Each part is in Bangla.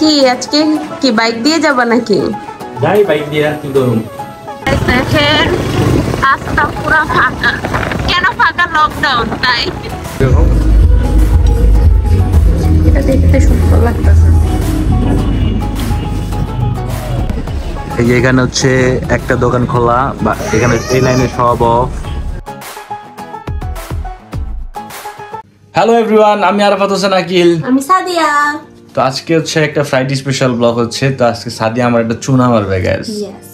কি আজকে কি বাইক দিয়ে যাবা নাকি? যাই বাইক দিয়ে কি করুন। দেখেন রাস্তা পুরো ফাঁকা। কেন ফাঁকা? লকডাউন তাই। এটা দেখতে সুন্দর লাগতেছে। এই যে এখানে হচ্ছে একটা দোকান খোলা, বা এখানে এই লাইনে সব অফ। হ্যালো এভরিওয়ান, আমি আরাফাত হোসেন আকিল। আমি সাদিয়া। তো আজকে হচ্ছে একটা ফ্রাইডে স্পেশাল ব্লগ হচ্ছে। তো আজকে সাদিয়া আমার একটা চুনা মারবে গাইস। ইয়েস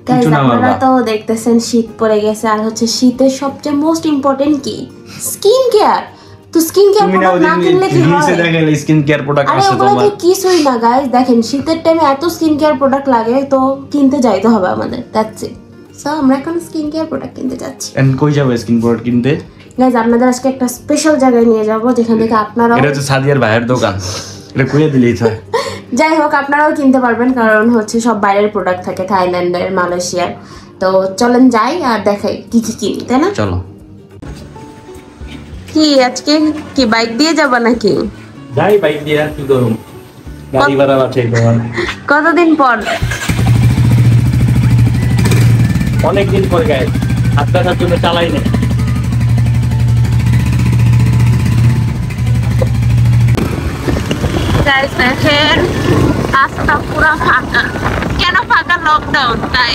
গাইস, আপনারা তো দেখতেছেন শীত পড়ে গেছে, আর হচ্ছে শীতের সবচেয়ে মোস্ট ইম্পর্টেন্ট কি? Skin care. তো স্কিন কেয়ার প্রোডাক্ট না কিনলে কি হয়? রিলসে দেখেন স্কিন কেয়ার প্রোডাক্ট আছে তোমার। আরে ওগুলো কিছুই না গাইস, দেখেন শীতের টাইমে এত স্কিন কেয়ার প্রোডাক্ট লাগে, তো কিনতে যাইতে হবে আমাদের। That's it. সো আমরা এখন স্কিন কেয়ার প্রোডাক্ট কিনতে যাচ্ছি। এন্ড কই যাবে স্কিন প্রোডাক্ট কিনতে? গাইস আপনাদের আজকে একটা স্পেশাল জায়গায় নিয়ে যাব, যেখান থেকে আপনারা, এটা হচ্ছে সাদিয়ার ভাইয়ের দোকান, এটা কইয়া দিলেই হয়। যাই হোক আপনারাও কিনতে পারবেন, কারণ হচ্ছে সব বাইরের প্রোডাক্ট থাকে, থাইল্যান্ডের, মালয়েশিয়ার। তো চলেন যাই আর দেখাই কি কি কিনি, তাই না? চলো। কি আজকে কি বাইক দিয়ে যাবা নাকি? যাই বাইক দিয়ে কি করুন, গাড়ি ভাড়া আছে তোমার। কতদিন পর? অনেকদিন পর গাইস, আপনাদের জন্য চালাই না। গাইস দেখেন রাস্তা পুরো ফাঁকা। কেন ফাঁকা? লকডাউন তাই।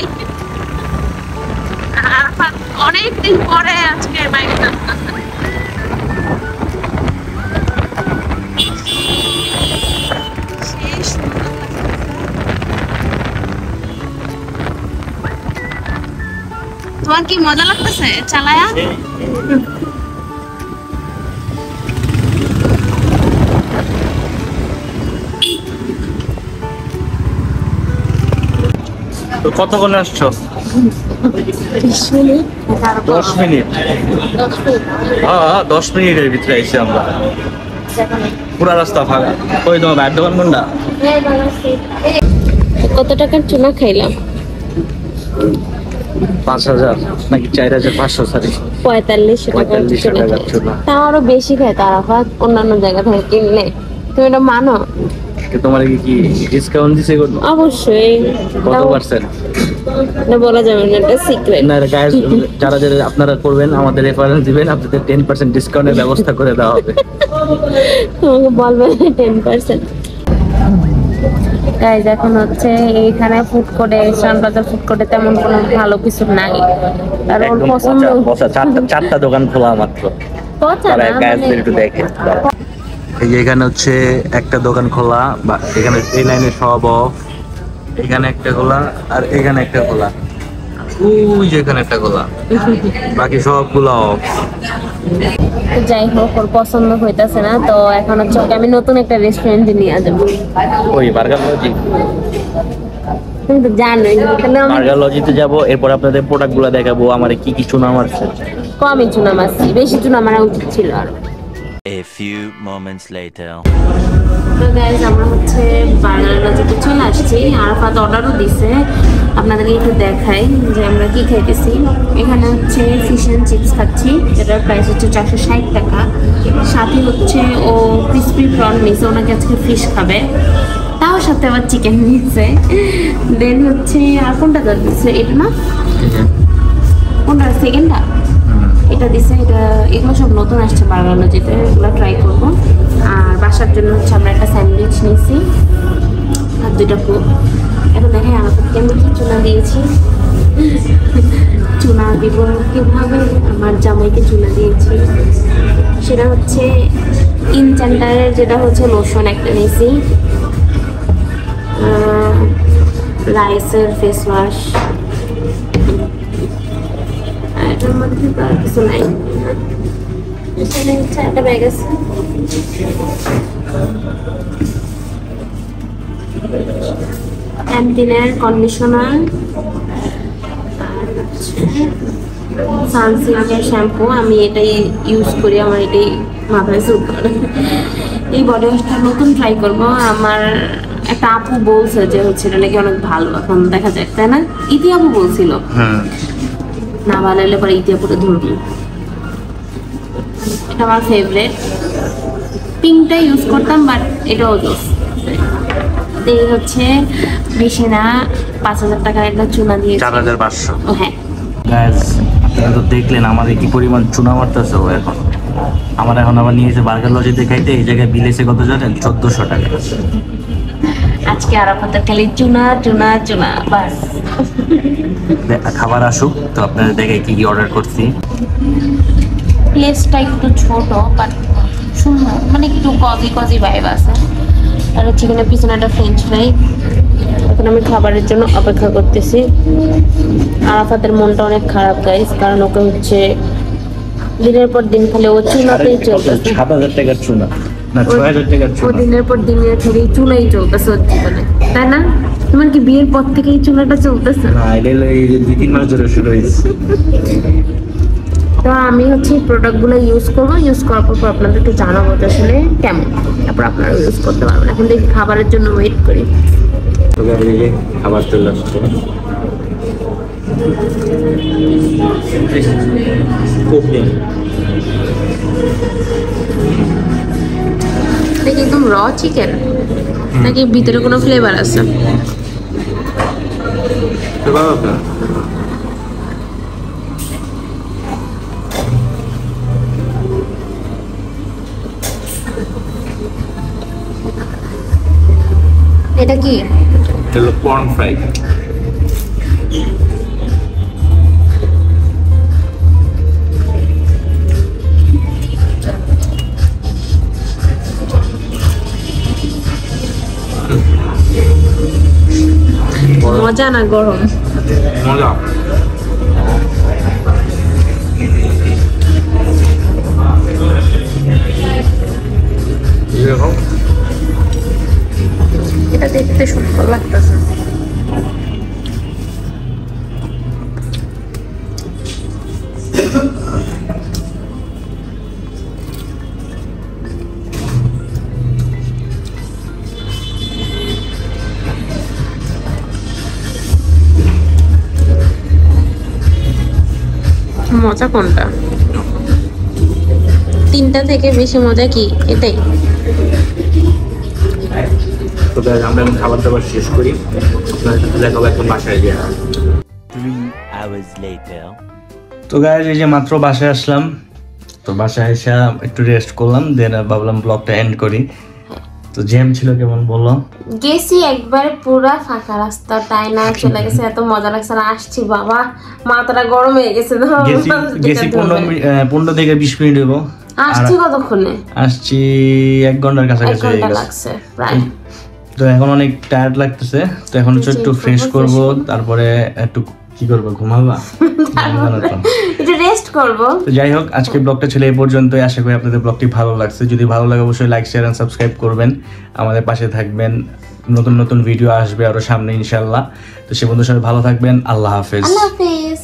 আর অনেকদিন পরে আজকে বাইক চালাতেছে। তোমার কি মজা লাগতেছে চালায়া? তো কতক্ষণ আসছো? 10 মিনিট। হ্যাঁ 10 মিনিটের ভিতরে এসে আমরা। পুরা রাস্তা ফাঁকা। ওই তোমার ব্যাট দোকান কোনটা? কত টাকার চুনা খাইলাম? 5000 নাকি 4500? সরি 4500 টাকার চুনা। তাও আরো বেশি খায় তারা অন্যান্য জায়গা থেকে কিনলে। তুমি এটা মানো? তোমার কি ডিসকাউন্ট দিছে? অবশ্যই। কত পার্সেন্ট? না বলা যাবে না, এটা সিক্রেট। না গাইস, যারা যারা আপনারা করবেন আমাদের রেফারেন্স দিবেন, আপনাদের 10% ডিসকাউন্টের ব্যবস্থা করে দেওয়া হবে। তোমাকে বলবে 10%। গাইস এখন হচ্ছে এইখানে ফুড কোর্টে, শানবাজার ফুড কোর্টে তেমন কোনো ভালো কিছু নাই, কারণ পছন্দ চারটা দোকান খোলা মাত্র। একটু দেখেন, এই যে এখানে হচ্ছে একটা দোকান খোলা, বা এখানে এই লাইনে সব অফ। এখানে একটা খোলা আর এখানে একটা খোলা, ওই যে এখানে একটা খোলা, বাকি সবগুলো অফ। যাই হোক ওর পছন্দ হইতাছে না, তো এখন হচ্ছে ওকে আমি নতুন একটা রেস্টুরেন্টে নিয়ে যাবো। ওই বার্গার লজি। তুমি তো জানোই, তাহলে আমি বার্গার লজিতে যাবো, এরপর আপনাদের প্রোডাক্ট গুলো দেখাবো আমার কি কি চুনা মারছে। কমই চুনা মারছি, বেশি চুনা মারা উচিত ছিল আরো। A few moments later. তো গাইস আমরা হচ্ছে বার্গার লজিতে চলে আসছি, আরাফাত অর্ডারও দিছে। আপনাদেরকে একটু দেখাই যে আমরা কি খাইতেছি। এখানে হচ্ছে ফিশ অ্যান্ড চিপস খাচ্ছি, যেটার প্রাইস হচ্ছে 460 টাকা। সাথে হচ্ছে ও ক্রিসপি প্রন নিয়েছে, ওনাকে আজকে ফিশ খাবে, তাও সাথে আবার চিকেন নিয়েছে। দেন হচ্ছে আর কোনটা দিচ্ছে? এটা না, কোনটা সেকেন্ডটা? এটা দিছে। এটা এগুলো সব নতুন আসছে বার্গার লজিতে, এগুলো ট্রাই করবো। আর বাসার জন্য হচ্ছে আমরা একটা স্যান্ডউইচ নিয়েছি আর 2টা কোক। এখন দেখেন আমাকে আমি কি চুনা দিয়েছি। চুনা দিব কীভাবে? আমার জামাইকে চুনা দিয়েছি, সেটা হচ্ছে ইনচ্যান্টারের, যেটা হচ্ছে লোশন একটা নিয়েছি, রাইসের ফেস ওয়াশ। এটার মধ্যে তো আর কিছু নাই। এখানে হচ্ছে একটা ব্যাগ আছে, অ্যান্টিনার কন্ডিশনার, আর হচ্ছে সানসিল্কের শ্যাম্পু। আমি এটাই ইউজ করি, আমার এটাই মাথায় স্যুট করে। এই বডি ওয়াশটা নতুন ট্রাই করবো। আমার একটা আপু বলছে যে হচ্ছে এটা নাকি অনেক ভালো, এখন দেখা যাক, তাই না? ইতি আপু বলছিল, না ভালো হলে পরে ইতি আপুরে ধরবো। এটা আমার ফেভারিট, পিঙ্কটা ইউজ করতাম, বাট এটাও জোস। এই হচ্ছে বেশি না 5,000 টাকার একটা চুনা দিয়ে 4,500। হ্যাঁ গাইস আপনারা তো দেখলেন আমাদের কি পরিমাণ চুনা মারতেছে ও এখন। আমার এখন আবার নিয়েছে বার্গার লজিতে খাইতে, এই জায়গায় বিল এসে কত জানেন? 1,400 টাকা। আজকে আরাফাতের খালি চুনা চুনা চুনা বাস। খাবার আসুক তো আপনারা দেখে কি কি অর্ডার করছি। প্লেসটা একটু ছোট বাট সুন্দর, মানে একটু কজি কজি ভাইব আছে। আর চিকেনের পিছনে একটা ফ্রেঞ্চ ফ্রাই। এখন আমি খাবারের জন্য অপেক্ষা করতেছি। আরাফাতের মনটা অনেক খারাপ গাইস, কারণ ওকে হচ্ছে দিনের পর দিন খালি ও চুনাতেই চলতেছে। 7,000 টাকার চুনা না 6,000 টাকার ও চুনা। দিনের পর দিন খালি চুনাই চলতেছে ওর জীবনে, তাই না? তোমার কি বিয়ের পর থেকে এই চুনাটা চলতেছে? না এটা এই 2-3 মাস ধরে শুরু হয়েছে। তো আমি হচ্ছে প্রোডাক্টগুলো ইউজ করবো, ইউজ করার পর আপনাদেরকে জানাবো যে আসলে কেমন, তারপর আপনারা ইউজ করতে পারবেন। এখন দেখি খাবারের জন্য ওয়েট করি। তো গাইস এই যে খাবার চলে আসছে। দেখি একদম র চিকেন নাকি ভিতরে কোনো ফ্লেভার আছে? এটা কি? হলো কর্ন ফ্রাই। মজা না গরম? মজা। এটা দেখতে সুন্দর লাগতেছে। মজা কোনটা? তিনটা থেকে বেশি মজা কি এটাই? তো গাইস আমরা এখন খাবার দাবার শেষ করি, আপনাদের সাথে দেখা হবে এখন বাসায় গিয়ে। 3 hours later. তো গাইস এই যে মাত্র বাসায় আসলাম, তো বাসায় এসে একটু রেস্ট করলাম, দেন ভাবলাম ব্লগটা এন্ড করি। তো জ্যাম ছিল কেমন বললাম? গেছি একবারে পুরা ফাঁকা রাস্তা, তাই না চলে গেছে, এত মজা লাগছে না। আসছি বাবা মাথাটা গরম হয়ে গেছে। গেছি 15 থেকে 20 মিনিট হইব। আসছি কতক্ষণে? আসছি 1 ঘন্টার কাছাকাছি হয়ে গেছে লাগছে প্রায়। তো এখন অনেক টায়ার্ড লাগতেছে, তো এখন হচ্ছে একটু ফ্রেশ করব, তারপরে একটু কি করবো, ঘুমাবা? একটু রেস্ট করব। তো যাই হোক আজকে ব্লগটা ছিল এই পর্যন্তই। আশা করি আপনাদের ব্লগটি ভালো লাগছে। যদি ভালো লাগে অবশ্যই লাইক শেয়ার এন্ড সাবস্ক্রাইব করবেন, আমাদের পাশে থাকবেন। নতুন নতুন ভিডিও আসবে আরো সামনে ইনশাআল্লাহ। তো সে বন্ধুর সাথে ভালো থাকবেন। আল্লাহ হাফেজ। আল্লাহ হাফেজ।